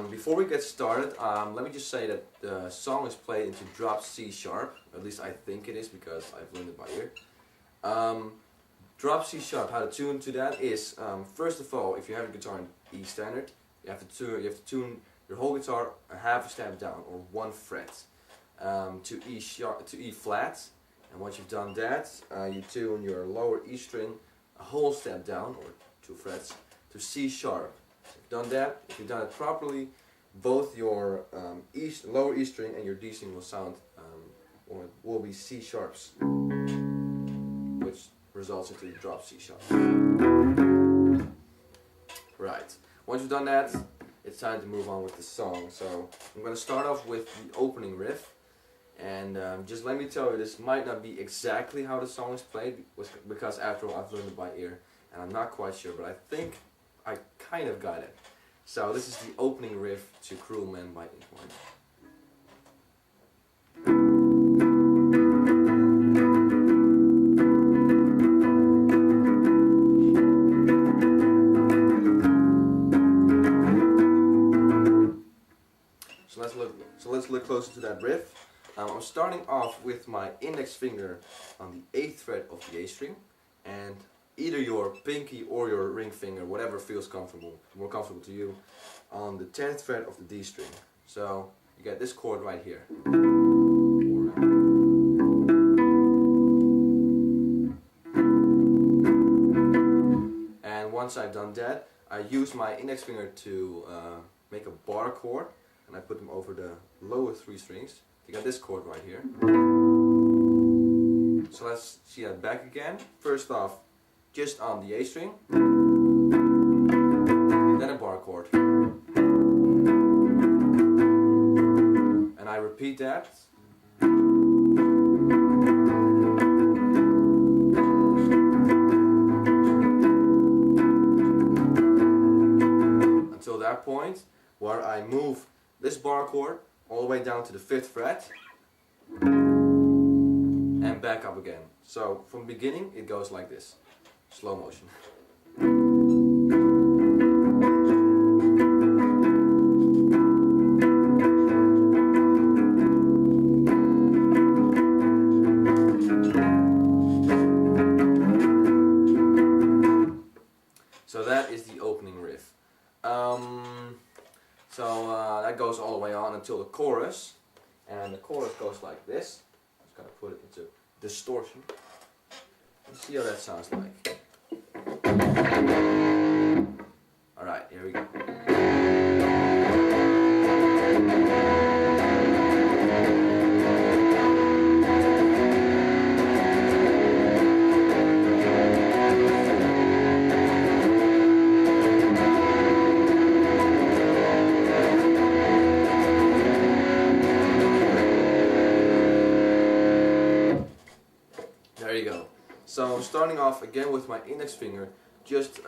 Before we get started, let me just say that the song is played into drop C sharp. At least I think it is because I've learned it by ear. Drop C sharp. How to tune to that is first of all, if you have a guitar in E standard, you have to tune your whole guitar a half a step down or 1 fret to E sharp to E flat. And once you've done that, you tune your lower E string a whole step down or 2 frets to C sharp. If you've done that, if you've done it properly, both your lower E string and your D string will sound or will be C sharps, which results into the drop C sharp. Right. Once you've done that, it's time to move on with the song. So I'm going to start off with the opening riff, and just let me tell you, this might not be exactly how the song is played, because after all I've learned it by ear, and I'm not quite sure, but I think I kind of got it. So this is the opening riff to Cruel Man by Intwine. So let's look closer to that riff. I'm starting off with my index finger on the 8th fret of the A string, and either your pinky or your ring finger, whatever feels more comfortable to you, on the 10th fret of the D string. So you get this chord right here. And once I've done that, I use my index finger to make a bar chord, and I put them over the lower 3 strings. You got this chord right here. So let's see that back again. First off, just on the A string, then a bar chord, and I repeat that. Until that point where I move this bar chord all the way down to the 5th fret and back up again. So from the beginning it goes like this, slow motion. So that is the opening riff. That goes all the way on until the chorus, and the chorus goes like this. Just gotta put it into distortion. Let's see how that sounds like. Alright, here we go. There you go. So I'm starting off again with my index finger, just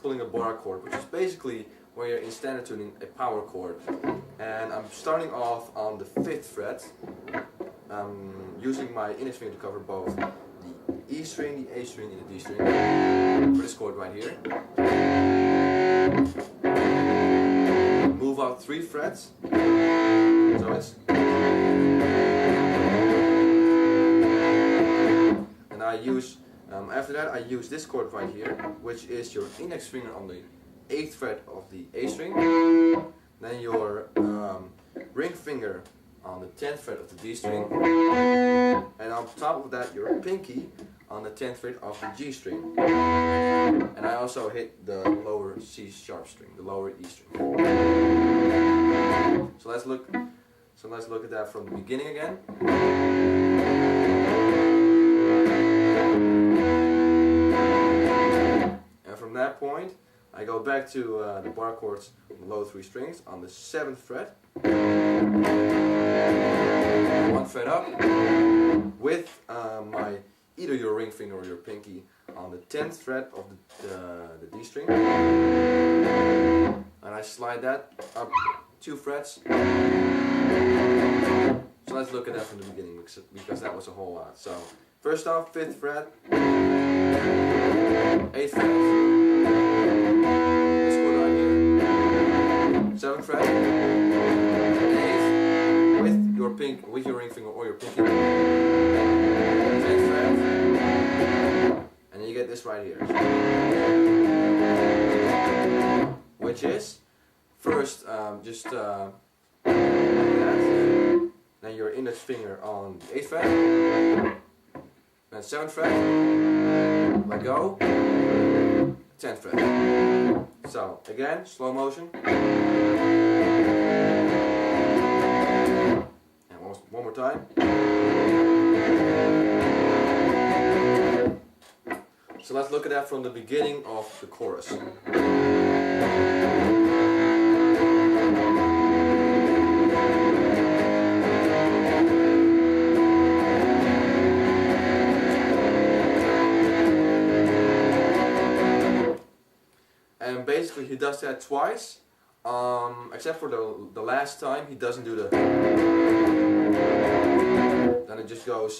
pulling a bar chord, which is basically where you're in standard tuning a power chord. And I'm starting off on the 5th fret, using my index finger to cover both the E string, the A string, and the D string for this chord right here. Move out 3 frets, so it's. And I use, after that I use this chord right here, which is your index finger on the 8th fret of the A string, then your ring finger on the 10th fret of the D string, and on top of that your pinky on the 10th fret of the G string. And I also hit the lower C sharp string, the lower E string. So let's look at that from the beginning again. And from that point, I go back to the bar chords on the low 3 strings on the 7th fret, 1 fret up, with my either your ring finger or your pinky on the 10th fret of the D string, and I slide that up 2 frets. So let's look at that from the beginning, because that was a whole lot. So first off, 5th fret, 8th fret, this chord right here, 7th fret, 8th, with your ring finger or your pinky, 10th fret, and then you get this right here, which is first just like that, then your index finger on the 8th fret, then 7th fret, let go, 10th fret. So again, slow motion. And one more time. So let's look at that from the beginning of the chorus. And basically he does that twice, except for the last time he doesn't do the, then it just goes,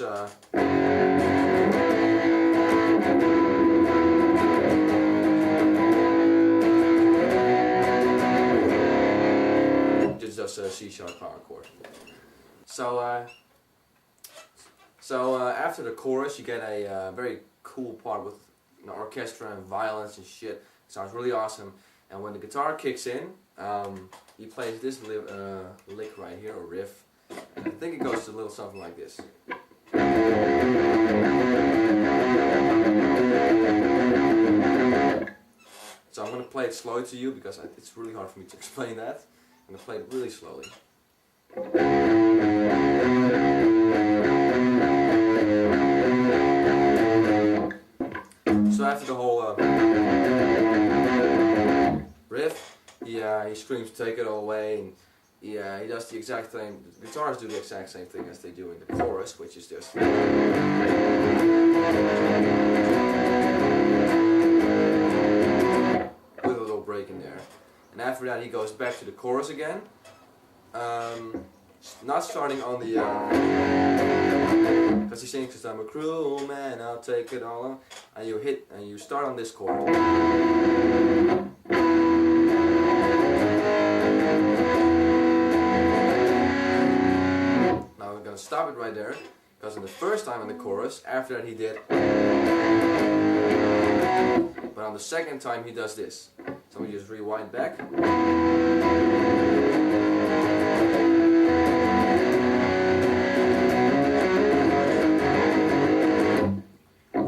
just does a C sharp power chord. So after the chorus you get a very cool part with orchestra and violins and shit. Sounds really awesome, and when the guitar kicks in, he plays this lick right here, or riff, and I think it goes to a little something like this. So I'm going to play it slow to you because it's really hard for me to explain that. I'm going to play it really slowly. So after the whole riff, he screams "take it all away," and he does the exact same. The guitars do the exact same thing as they do in the chorus, which is just with a little break in there. And after that, he goes back to the chorus again. Not starting on the, because he sings, "'Cause I'm a cruel man, I'll take it all on," and you start on this chord. Now we're gonna stop it right there, because in the first time in the chorus, after that he did, but on the second time he does this. So we just rewind back.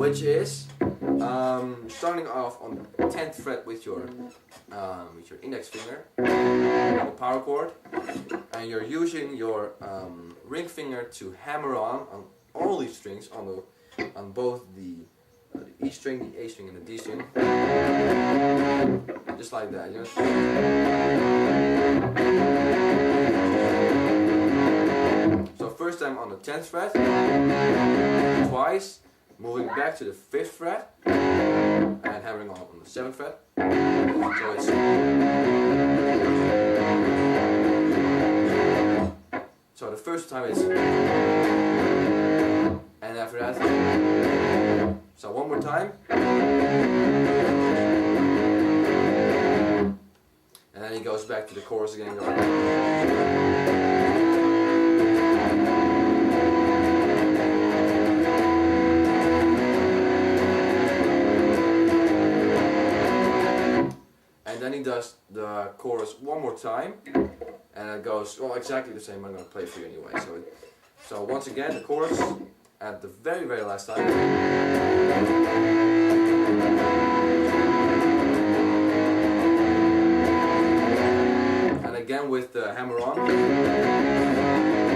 Which is starting off on the 10th fret with your index finger on the power chord, and you're using your ring finger to hammer on all these strings on both the E string, the A string, and the D string, just like that. You know? So first time on the 10th fret, twice. Moving back to the 5th fret and hammering on the 7th fret. So it's the first time is, and after that, so one more time, and then he goes back to the chorus again. And then he does the chorus one more time, and it goes, well, exactly the same. I'm going to play for you anyway. So once again, the chorus at the very, very last time. And again with the hammer on.